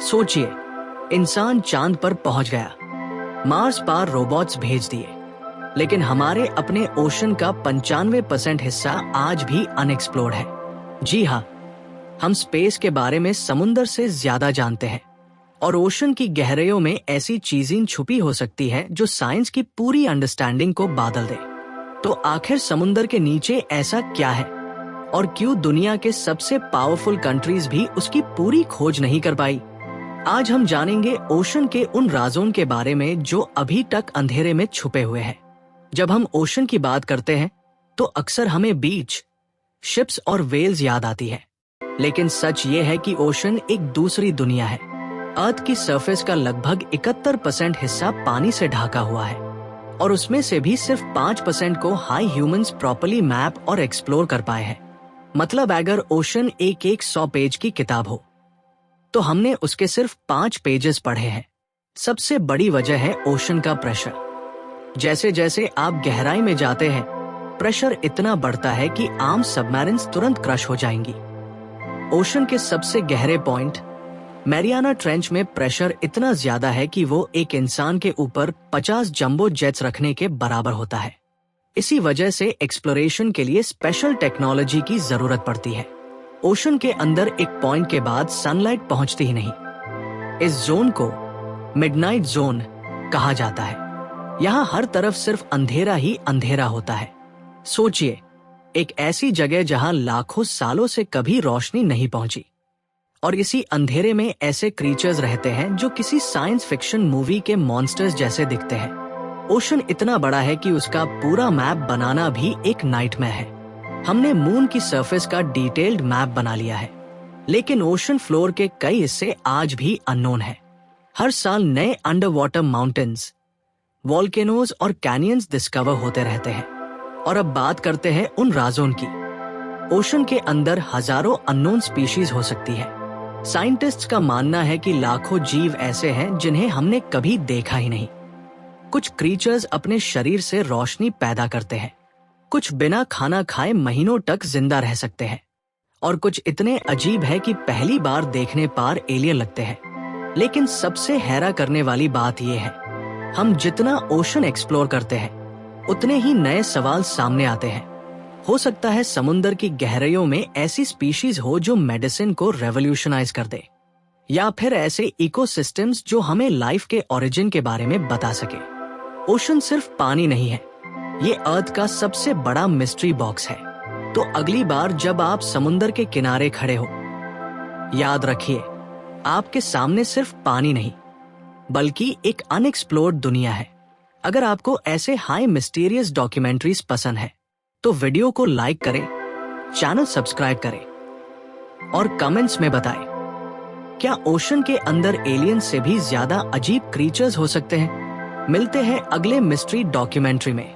सोचिए, इंसान चांद पर पहुंच गया, मार्स पार रोबोट्स भेज दिए, लेकिन हमारे अपने ओशन का 95% हिस्सा आज भी अनएक्सप्लोर्ड है। जी हाँ, हम स्पेस के बारे में समुंदर से ज्यादा जानते हैं, और ओशन की गहराइयों में ऐसी चीजें छुपी हो सकती है जो साइंस की पूरी अंडरस्टैंडिंग को बादल दे। तो आखिर समुंदर के नीचे ऐसा क्या है, और क्यों दुनिया के सबसे पावरफुल कंट्रीज भी उसकी पूरी खोज नहीं कर पाई? आज हम जानेंगे ओशन के उन राजों के बारे में जो अभी तक अंधेरे में छुपे हुए हैं। जब हम ओशन की बात करते हैं तो अक्सर हमें बीच, शिप्स और वेल्स याद आती है, लेकिन सच ये है कि ओशन एक दूसरी दुनिया है। अर्थ की सरफेस का लगभग 71% हिस्सा पानी से ढका हुआ है, और उसमें से भी सिर्फ 5% को हाई ह्यूमंस प्रॉपर्ली मैप और एक्सप्लोर कर पाए हैं। मतलब अगर ओशन एक 100 पेज की किताब हो तो हमने उसके सिर्फ 5 पेजेस पढ़े हैं। सबसे बड़ी वजह है ओशन का प्रेशर। जैसे जैसे आप गहराई में जाते हैं, प्रेशर इतना बढ़ता है कि आम सबमरीन्स तुरंत क्रश हो जाएंगी। ओशन के सबसे गहरे पॉइंट मैरियाना ट्रेंच में प्रेशर इतना ज्यादा है कि वो एक इंसान के ऊपर 50 जंबो जेट्स रखने के बराबर होता है। इसी वजह से एक्सप्लोरेशन के लिए स्पेशल टेक्नोलॉजी की जरूरत पड़ती है। ओशन के अंदर एक पॉइंट के बाद सनलाइट पहुंचती ही नहीं। इस जोन को मिडनाइट जोन कहा जाता है। यहाँ हर तरफ सिर्फ अंधेरा ही अंधेरा होता है। सोचिए, एक ऐसी जगह जहाँ लाखों सालों से कभी रोशनी नहीं पहुंची, और इसी अंधेरे में ऐसे क्रीचर्स रहते हैं जो किसी साइंस फिक्शन मूवी के मॉन्स्टर्स जैसे दिखते हैं। ओशन इतना बड़ा है कि उसका पूरा मैप बनाना भी एक नाइटमेयर है। हमने मून की सरफेस का डिटेल्ड मैप बना लिया है, लेकिन ओशन फ्लोर के कई हिस्से आज भी अननोन है। हर साल नए अंडर वाटर माउंटेन्स, वॉल्केनोज और कैनियंस डिस्कवर होते रहते हैं। और अब बात करते हैं उन राजों की। ओशन के अंदर हजारों अननोन स्पीशीज हो सकती है। साइंटिस्ट्स का मानना है कि लाखों जीव ऐसे हैं जिन्हें हमने कभी देखा ही नहीं। कुछ क्रीचर्स अपने शरीर से रोशनी पैदा करते हैं, कुछ बिना खाना खाए महीनों तक जिंदा रह सकते हैं, और कुछ इतने अजीब है कि पहली बार देखने पर एलियन लगते हैं। लेकिन सबसे हैरान करने वाली बात यह है, हम जितना ओशन एक्सप्लोर करते हैं उतने ही नए सवाल सामने आते हैं। हो सकता है समुंदर की गहराइयों में ऐसी स्पीशीज हो जो मेडिसिन को रेवोल्यूशनाइज कर दे, या फिर ऐसे इकोसिस्टम्स जो हमें लाइफ के ओरिजिन के बारे में बता सके। ओशन सिर्फ पानी नहीं है, ये अर्थ का सबसे बड़ा मिस्ट्री बॉक्स है। तो अगली बार जब आप समुंदर के किनारे खड़े हो, याद रखिए, आपके सामने सिर्फ पानी नहीं बल्कि एक अनएक्सप्लोर्ड दुनिया है। अगर आपको ऐसे हाई मिस्टीरियस डॉक्यूमेंट्रीज पसंद है तो वीडियो को लाइक करें, चैनल सब्सक्राइब करें, और कमेंट्स में बताएं, क्या ओशन के अंदर एलियन से भी ज्यादा अजीब क्रीचर्स हो सकते हैं? मिलते हैं अगले मिस्ट्री डॉक्यूमेंट्री में।